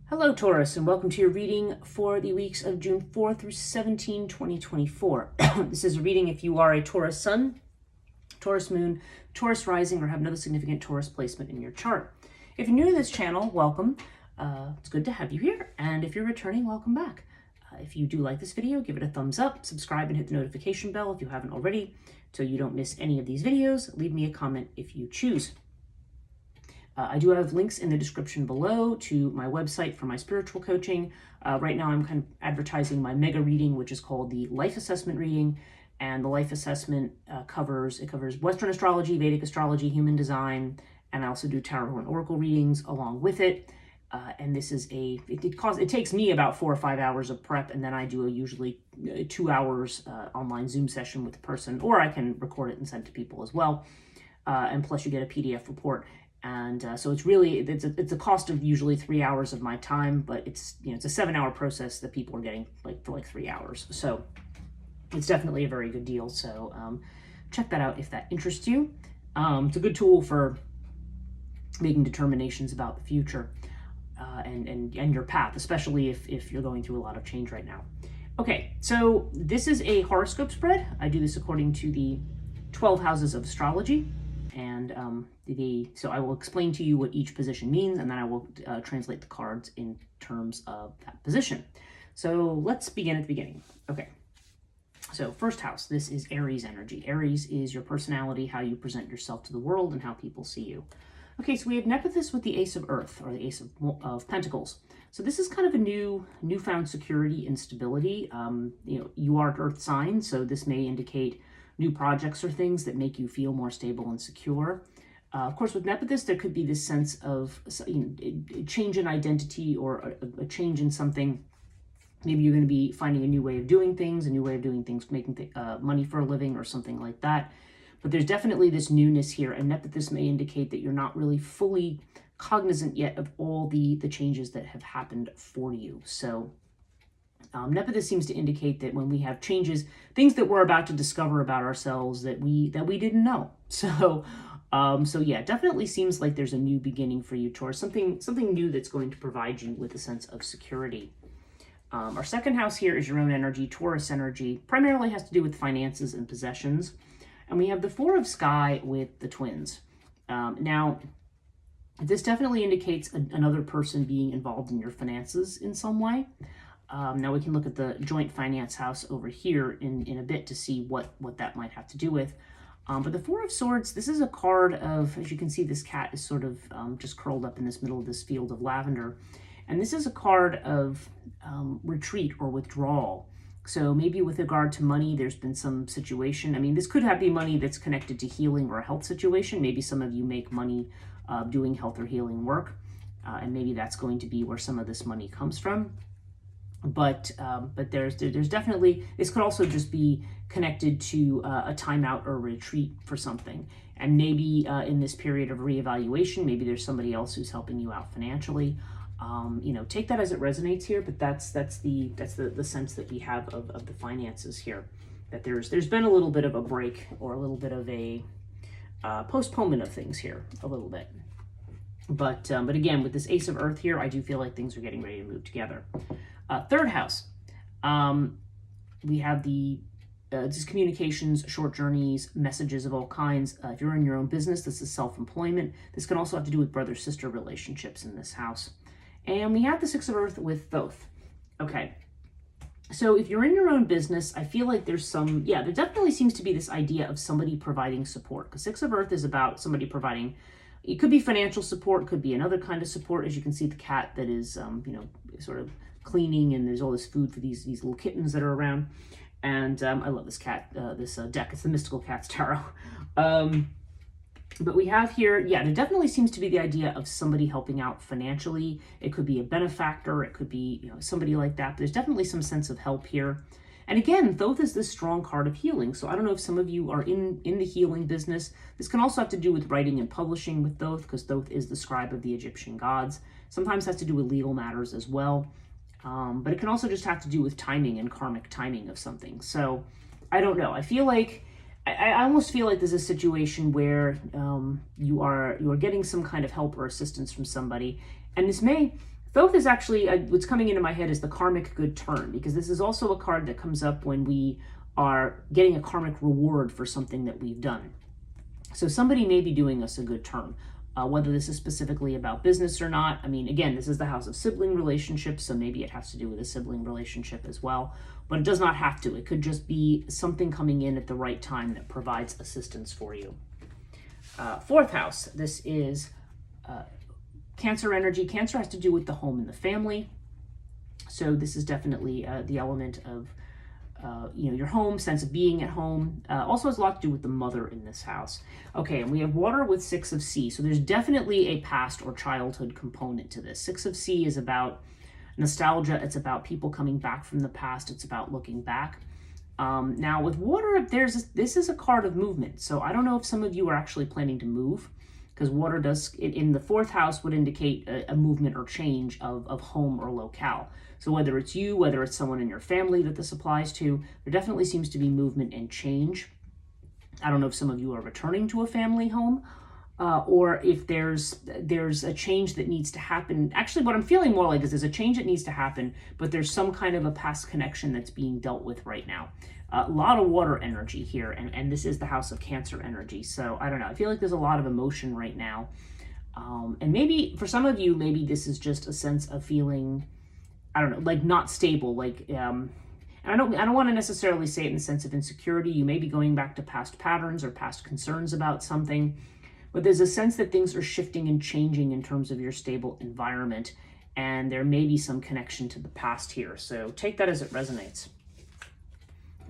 Hello, Taurus, and welcome to your reading for the weeks of June 4 through 17, 2024. This is a reading if you are a Taurus Sun, Taurus Moon, Taurus Rising, or have another significant Taurus placement in your chart. If you're new to this channel, welcome. It's good to have you here, and if you're returning, welcome back. If you do like this video, give it a thumbs up, subscribe, and hit the notification bell if you haven't already, so you don't miss any of these videos. Leave me a comment if you choose. I do have links in the description below to my website for my spiritual coaching. Right now I'm kind of advertising my mega reading, which is called the Life Assessment Reading. And the Life Assessment covers Western astrology, Vedic astrology, human design, and I also do tarot and oracle readings along with it. And this is it takes me about 4 or 5 hours of prep, and then I do a usually 2 hours online Zoom session with the person, or I can record it and send to people as well. And plus you get a PDF report. And so it's a cost of usually 3 hours of my time, but it's a 7-hour process that people are getting for 3 hours. So it's definitely a very good deal. So check that out if that interests you. It's a good tool for making determinations about the future and your path, especially if you're going through a lot of change right now. Okay, so this is a horoscope spread. I do this according to the 12 houses of astrology. And so I will explain to you what each position means, and then I will translate the cards in terms of that position. So let's begin at the beginning. Okay. So first house, this is Aries energy. Aries is your personality, how you present yourself to the world, and how people see you. Okay, so we have Nephthys with the Ace of Earth, or the Ace of Pentacles. So this is kind of a newfound security and stability. You are an Earth sign, so this may indicate new projects or things that make you feel more stable and secure. Of course, with Nephthys, there could be this sense of a change in identity or a change in something. Maybe you're going to be finding a new way of doing things, making money for a living or something like that. But there's definitely this newness here, and Nephthys may indicate that you're not really fully cognizant yet of all the changes that have happened for you. So Nephthys seems to indicate that when we have changes, things that we're about to discover about ourselves that we didn't know. So yeah, definitely seems like there's a new beginning for you, Taurus. Something new that's going to provide you with a sense of security. Our second house here is your own energy, Taurus energy. Primarily has to do with finances and possessions. And we have the Four of Sky with the twins. Now, this definitely indicates another person being involved in your finances in some way. Now we can look at the joint finance house over here in a bit to see what that might have to do with. But the Four of Swords, this is a card of, as you can see, this cat is sort of just curled up in this middle of this field of lavender. And this is a card of retreat or withdrawal. So maybe with regard to money, there's been some situation. I mean, this could be money that's connected to healing or a health situation. Maybe some of you make money doing health or healing work. And maybe that's going to be where some of this money comes from. But there's definitely, this could also just be connected to a timeout or a retreat for something. And maybe in this period of reevaluation, maybe there's somebody else who's helping you out financially. Take that as it resonates here, but that's the sense that we have of the finances here. That there's been a little bit of a break or a little bit of a postponement of things here, a little bit. But again, with this Ace of Earth here, I do feel like things are getting ready to move together. Third house, we have just communications, short journeys, messages of all kinds. If you're in your own business, this is self-employment. This can also have to do with brother-sister relationships in this house. And we have the Six of Earth with Thoth. Okay, so if you're in your own business, I feel like there definitely seems to be this idea of somebody providing support. Because Six of Earth is about somebody providing, it could be financial support, could be another kind of support. As you can see, the cat that is, sort of cleaning, and there's all this food for these little kittens that are around. And I love this cat, this deck. It's the Mystical Cats Tarot. But we have here, there definitely seems to be the idea of somebody helping out financially. It could be a benefactor. It could be somebody like that. But there's definitely some sense of help here. And again, Thoth is this strong card of healing. So I don't know if some of you are in the healing business. This can also have to do with writing and publishing with Thoth, because Thoth is the scribe of the Egyptian gods. Sometimes has to do with legal matters as well. But it can also just have to do with timing and karmic timing of something. So I don't know. I feel like, I almost feel like there's a situation where you are getting some kind of help or assistance from somebody. And this may Thoth is actually, what's coming into my head is the karmic good turn, because this is also a card that comes up when we are getting a karmic reward for something that we've done. So somebody may be doing us a good turn, whether this is specifically about business or not. I mean, again, this is the house of sibling relationships, so maybe it has to do with a sibling relationship as well, but it does not have to. It could just be something coming in at the right time that provides assistance for you. Fourth house, this is Cancer energy. Cancer has to do with the home and the family. So this is definitely the element of your home, sense of being at home. Also has a lot to do with the mother in this house. Okay, and we have water with 6 of C. So there's definitely a past or childhood component to this. 6 of C is about nostalgia. It's about people coming back from the past. It's about looking back. Now with water, this is a card of movement. So I don't know if some of you are actually planning to move, because water does, in the 4th house, would indicate a movement or change of home or locale. So whether it's you, whether it's someone in your family that this applies to, there definitely seems to be movement and change. I don't know if some of you are returning to a family home, or if there's a change that needs to happen. Actually, what I'm feeling more like is there's a change that needs to happen, but there's some kind of a past connection that's being dealt with right now. A lot of water energy here, and this is the house of Cancer energy. So I don't know. I feel like there's a lot of emotion right now. And maybe for some of you, maybe this is just a sense of feeling, I don't know, like not stable. Like, and I don't want to necessarily say it in the sense of insecurity. You may be going back to past patterns or past concerns about something, but there's a sense that things are shifting and changing in terms of your stable environment. And there may be some connection to the past here. So take that as it resonates.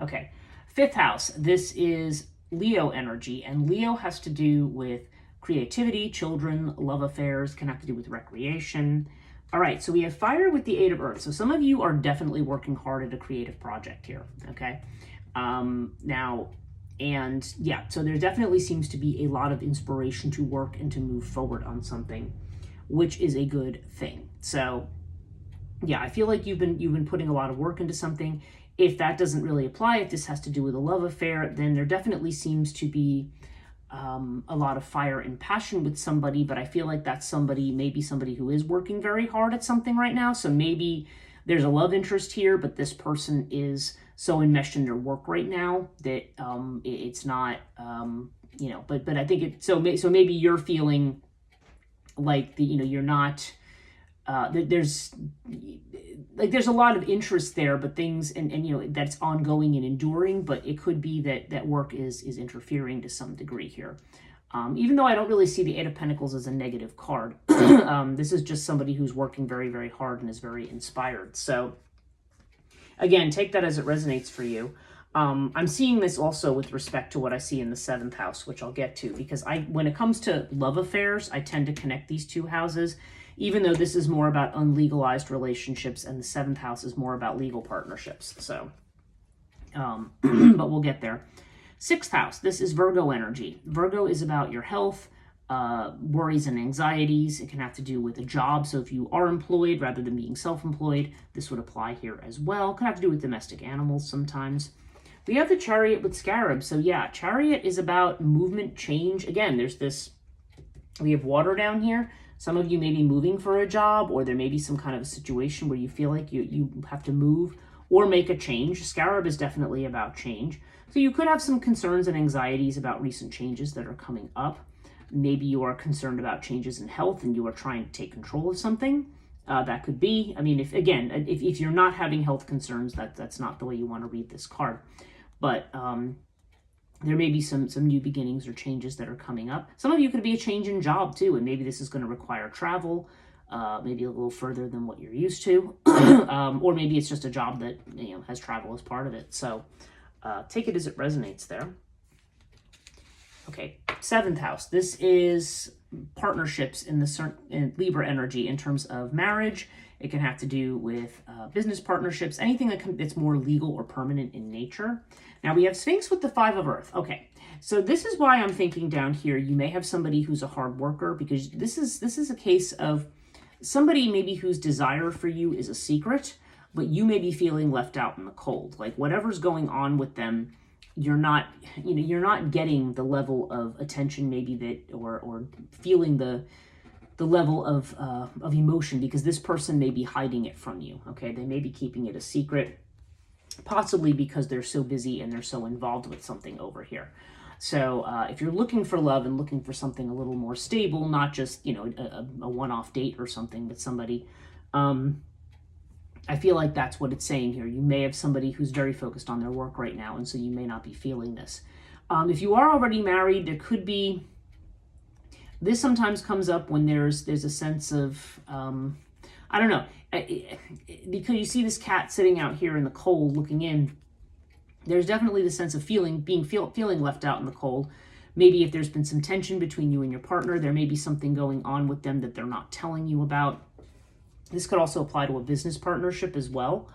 Okay, 5th house, this is Leo energy, and Leo has to do with creativity, children, love affairs, can have to do with recreation. All right, so we have fire with the 8 of Earth. So some of you are definitely working hard at a creative project here, okay? So there definitely seems to be a lot of inspiration to work and to move forward on something, which is a good thing. So yeah, I feel like you've been putting a lot of work into something. If that doesn't really apply, if this has to do with a love affair, then there definitely seems to be a lot of fire and passion with somebody, but I feel like that's somebody, maybe somebody who is working very hard at something right now. So maybe there's a love interest here, but this person is so enmeshed in their work right now that it's not, but I think so maybe you're feeling like you're not, there's a lot of interest there, but things and that's ongoing and enduring, but it could be that work is interfering to some degree here. Even though I don't really see the 8 of Pentacles as a negative card, this is just somebody who's working very, very hard and is very inspired. So again, take that as it resonates for you. I'm seeing this also with respect to what I see in the 7th house, which I'll get to, because when it comes to love affairs, I tend to connect these 2 houses, even though this is more about unlegalized relationships and the 7th house is more about legal partnerships. So, but we'll get there. 6th house, this is Virgo energy. Virgo is about your health, worries and anxieties. It can have to do with a job. So if you are employed rather than being self-employed, this would apply here as well. It can have to do with domestic animals sometimes. We have the Chariot with Scarab. So yeah, Chariot is about movement, change. Again, we have water down here. Some of you may be moving for a job, or there may be some kind of a situation where you feel like you have to move or make a change. Scarab is definitely about change. So you could have some concerns and anxieties about recent changes that are coming up. Maybe you are concerned about changes in health and you are trying to take control of something. That could be, I mean, if you're not having health concerns, that's not the way you want to read this card. But there may be some new beginnings or changes that are coming up. Some of you could be a change in job too, and maybe this is going to require travel, maybe a little further than what you're used to, or maybe it's just a job that has travel as part of it. So take it as it resonates there. Okay, 7th house. This is partnerships in Libra energy in terms of marriage. It can have to do with business partnerships, anything that's more legal or permanent in nature. Now we have Sphinx with the 5 of Earth. Okay, so this is why I'm thinking down here, you may have somebody who's a hard worker, because this is a case of somebody maybe whose desire for you is a secret, but you may be feeling left out in the cold. Like whatever's going on with them, you're not getting the level of attention maybe that, or feeling the the level of emotion, because this person may be hiding it from you. Okay, they may be keeping it a secret, possibly because they're so busy and they're so involved with something over here. So if you're looking for love and looking for something a little more stable, not just, you know, a one-off date or something, but somebody, I feel like that's what it's saying here. You may have somebody who's very focused on their work right now, and so you may not be feeling this. If you are already married, there could be, this sometimes comes up when there's a sense of, I don't know, because you see this cat sitting out here in the cold looking in. There's definitely the sense of feeling left out in the cold. Maybe if there's been some tension between you and your partner, there may be something going on with them that they're not telling you about. This could also apply to a business partnership as well.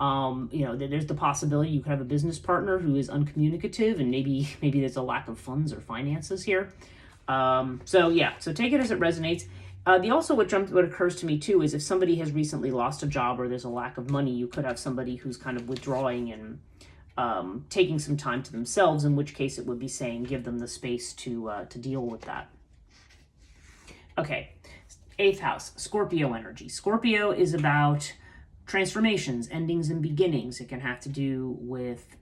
You know, there's the possibility you could have a business partner who is uncommunicative, and maybe there's a lack of funds or finances here. So take it as it resonates. What occurs to me too is if somebody has recently lost a job or there's a lack of money, you could have somebody who's kind of withdrawing and taking some time to themselves, in which case it would be saying give them the space to deal with that. Okay, 8th house, Scorpio energy. Scorpio is about transformations, endings and beginnings. It can have to do with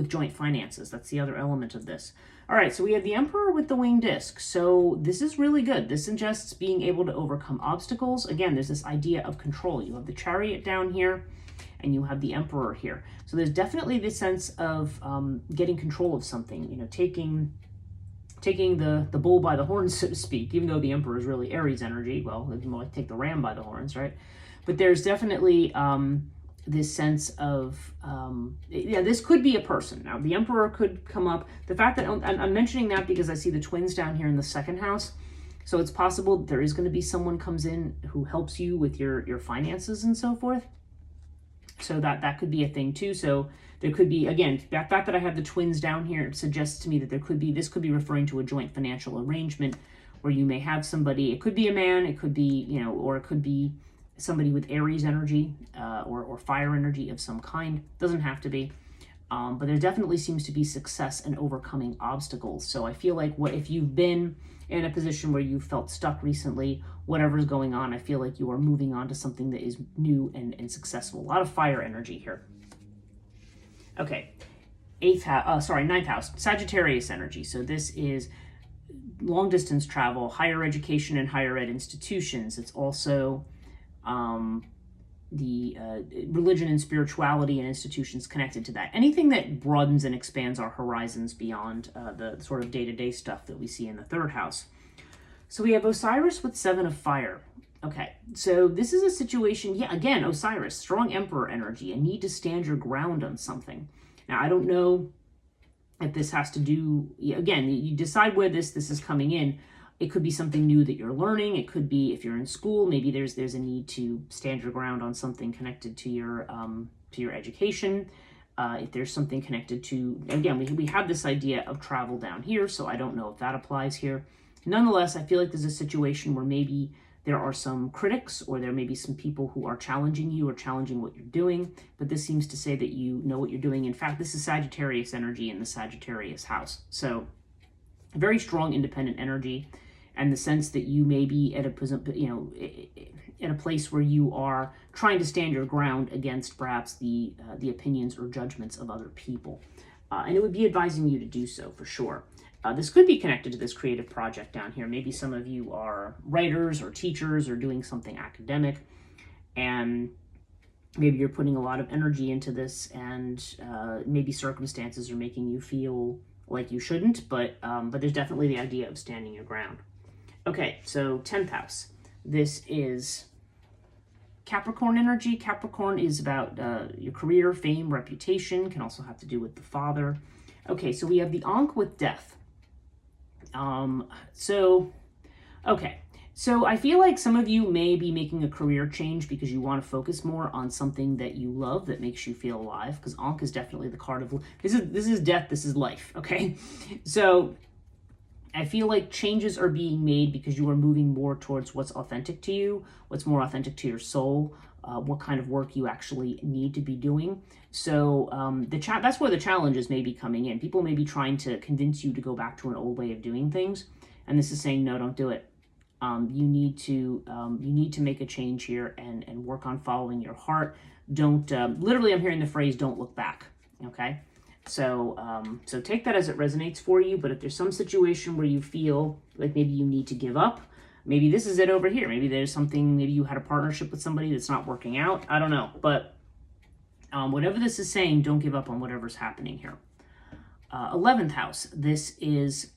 joint finances. That's the other element of this. All right, so we have the Emperor with the winged disc. So this is really good. This suggests being able to overcome obstacles. Again, there's this idea of control. You have the Chariot down here, and you have the Emperor here. So there's definitely this sense of getting control of something, you know, taking the bull by the horns, so to speak, even though the Emperor is really Aries energy. Well, it's more like take the ram by the horns, right? But there's definitely this sense of, this could be a person. Now, the Emperor could come up. The fact that I'm mentioning that because I see the twins down here in the 2nd house. So it's possible that there is going to be someone comes in who helps you with your finances and so forth. So that could be a thing too. So there could be, again, that fact that I have the twins down here suggests to me that this could be referring to a joint financial arrangement where you may have somebody, it could be a man, it could be, you know, or it could be somebody with Aries energy or fire energy of some kind. Doesn't have to be. But there definitely seems to be success in overcoming obstacles. So I feel like if you've been in a position where you felt stuck recently, whatever's going on, I feel like you are moving on to something that is new and successful. A lot of fire energy here. Okay, 9th house, Sagittarius energy. So this is long distance travel, higher education and higher ed institutions. It's also the religion and spirituality and institutions connected to that. Anything that broadens and expands our horizons beyond the sort of day-to-day stuff that we see in the 3rd house. So we have Osiris with 7 of fire. Okay, so this is a situation, again, Osiris, strong Emperor energy, a need to stand your ground on something. Now, I don't know if this has to do, again, you decide where this is coming in. It could be something new that you're learning. It could be if you're in school, maybe there's a need to stand your ground on something connected to your education. If there's something connected to, again, we have this idea of travel down here, so I don't know if that applies here. Nonetheless, I feel like there's a situation where maybe there are some critics or there may be some people who are challenging you or challenging what you're doing, but this seems to say that you know what you're doing. In fact, this is Sagittarius energy in the Sagittarius house. So very strong independent energy, and the sense that you may be at a place where you are trying to stand your ground against perhaps the opinions or judgments of other people. And it would be advising you to do so for sure. This could be connected to this creative project down here. Maybe some of you are writers or teachers or doing something academic, and maybe you're putting a lot of energy into this, and maybe circumstances are making you feel like you shouldn't, but there's definitely the idea of standing your ground. Okay, so 10th house. This is Capricorn energy. Capricorn is about your career, fame, reputation. Can also have to do with the father. Okay, so we have the Ankh with death. So I feel like some of you may be making a career change because you want to focus more on something that you love that makes you feel alive, because Ankh is definitely the card of, this is death, this is life, okay? So I feel like changes are being made because you are moving more towards what's authentic to you, what's more authentic to your soul, what kind of work you actually need to be doing. So that's where the challenges may be coming in. People may be trying to convince you to go back to an old way of doing things, and this is saying, no, don't do it. You need to make a change here and work on following your heart. Don't literally, I'm hearing the phrase "don't look back." Okay, so so take that as it resonates for you. But if there's some situation where you feel like maybe you need to give up, maybe this is it over here. Maybe there's something. Maybe you had a partnership with somebody that's not working out. I don't know, but whatever this is saying, don't give up on whatever's happening here. 11th house. This is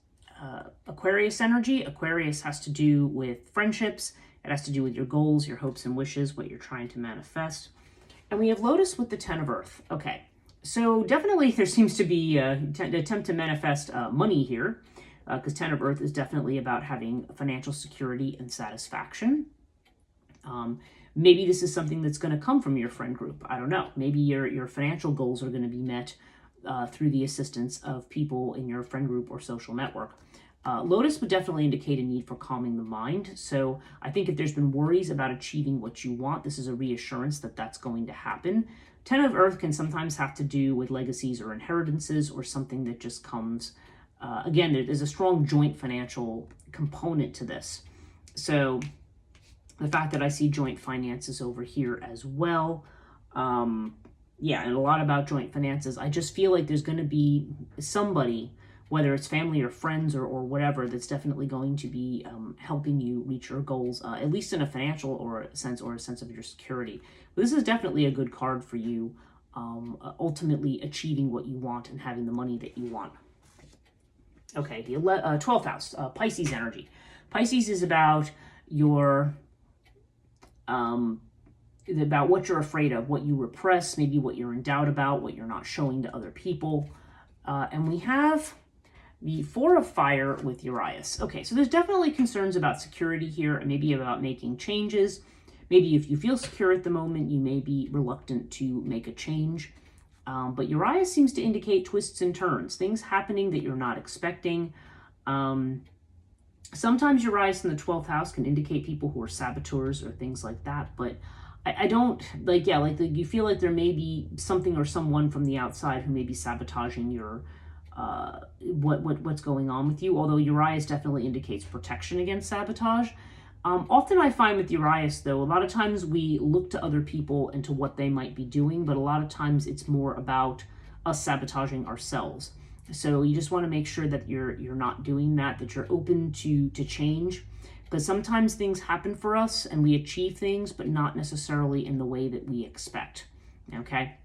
Aquarius energy. Aquarius has to do with friendships. It has to do with your goals, your hopes and wishes, what you're trying to manifest. And we have Lotus with the 10 of Earth. Okay, so definitely there seems to be an attempt to manifest money here, because 10 of Earth is definitely about having financial security and satisfaction. Maybe this is something that's going to come from your friend group. I don't know. Maybe your financial goals are going to be met through the assistance of people in your friend group or social network. Lotus would definitely indicate a need for calming the mind. So I think if there's been worries about achieving what you want, this is a reassurance that that's going to happen. 10 of Earth can sometimes have to do with legacies or inheritances or something that just comes. Again, there's a strong joint financial component to this. So the fact that I see joint finances over here as well. Yeah, and a lot about joint finances. I just feel like there's going to be somebody, whether it's family or friends or whatever, that's definitely going to be helping you reach your goals, at least in a financial or a sense of your security. But this is definitely a good card for you, ultimately achieving what you want and having the money that you want. Okay, the 12th house, Pisces energy. Pisces is about your about what you're afraid of, what you repress, maybe what you're in doubt about, what you're not showing to other people. And we have the 4 of Fire with Urias. Okay, so there's definitely concerns about security here and maybe about making changes. Maybe if you feel secure at the moment, you may be reluctant to make a change. But Urias seems to indicate twists and turns, things happening that you're not expecting. Sometimes Urias in the 12th house can indicate people who are saboteurs or things like that, but I don't, like, yeah, like you feel like there may be something or someone from the outside who may be sabotaging your, what's going on with you, although Urias definitely indicates protection against sabotage. Often I find with Urias, though, a lot of times we look to other people and to what they might be doing, but a lot of times it's more about us sabotaging ourselves. So you just want to make sure that you're not doing that, that you're open to change. Because sometimes things happen for us and we achieve things, but not necessarily in the way that we expect, okay?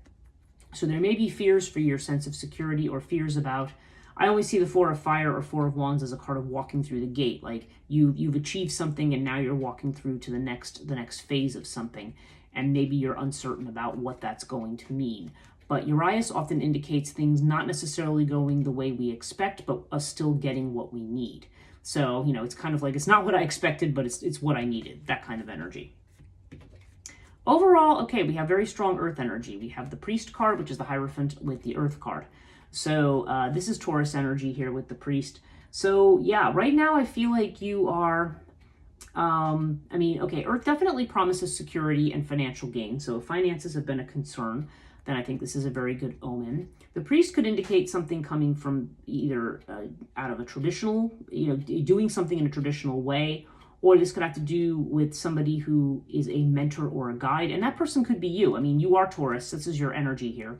So there may be fears for your sense of security or fears about, I always see the 4 of Fire or 4 of Wands as a card of walking through the gate. Like you've achieved something and now you're walking through to the next phase of something. And maybe you're uncertain about what that's going to mean. But Urias often indicates things not necessarily going the way we expect, but us still getting what we need. So, you know, it's kind of like, it's not what I expected, but it's what I needed, that kind of energy. Overall, okay, we have very strong Earth energy. We have the Priest card, which is the Hierophant with the Earth card. So this is Taurus energy here with the Priest. So yeah, right now I feel like you are, okay, Earth definitely promises security and financial gain. So if finances have been a concern, then I think this is a very good omen. The Priest could indicate something coming from either out of a traditional, doing something in a traditional way, or this could have to do with somebody who is a mentor or a guide, and that person could be you. I mean, you are Taurus. This is your energy here.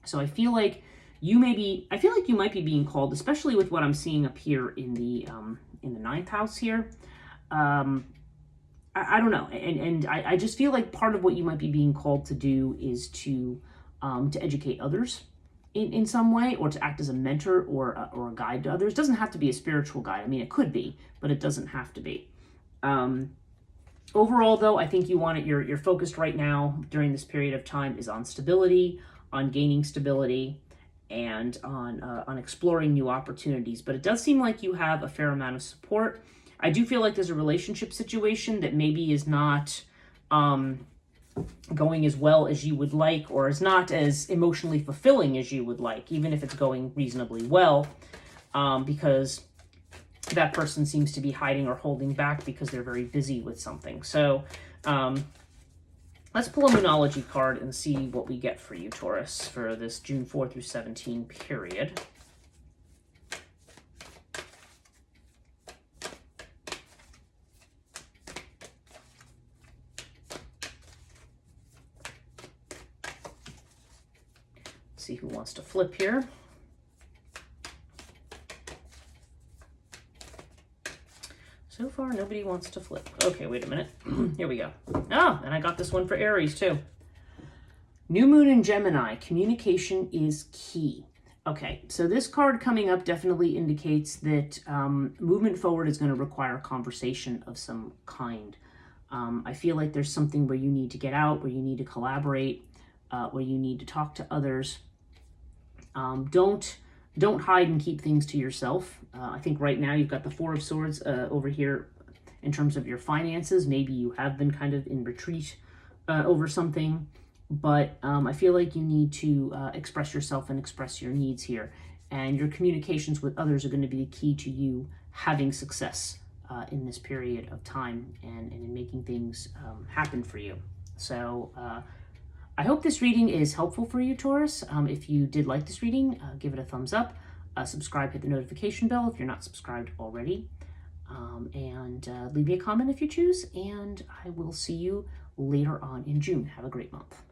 So I feel like you might be being called, especially with what I'm seeing up here in the 9th house here. I don't know, and I just feel like part of what you might be being called to do is to educate others in some way, or to act as a mentor or a guide to others. It doesn't have to be a spiritual guide. I mean, it could be, but it doesn't have to be. Overall, though, I think you're focused right now during this period of time is on stability, on gaining stability, and on exploring new opportunities. But it does seem like you have a fair amount of support. I do feel like there's a relationship situation that maybe is not going as well as you would like, or is not as emotionally fulfilling as you would like, even if it's going reasonably well, because that person seems to be hiding or holding back because they're very busy with something. So let's pull a Moonology card and see what we get for you, Taurus, for this June 4 through 17 period. Let's see who wants to flip here. So far, nobody wants to flip. Okay, wait a minute. Here we go. Oh, and I got this one for Aries too. New moon in Gemini, communication is key. Okay, so this card coming up definitely indicates that movement forward is going to require a conversation of some kind. I feel like there's something where you need to get out, where you need to collaborate, where you need to talk to others. Don't hide and keep things to yourself. I think right now you've got the Four of Swords over here in terms of your finances. Maybe you have been kind of in retreat over something, but I feel like you need to express yourself and express your needs here. And your communications with others are going to be the key to you having success in this period of time and in making things happen for you. So I hope this reading is helpful for you, Taurus. If you did like this reading, give it a thumbs up. Subscribe, hit the notification bell if you're not subscribed already. And leave me a comment if you choose. And I will see you later on in June. Have a great month.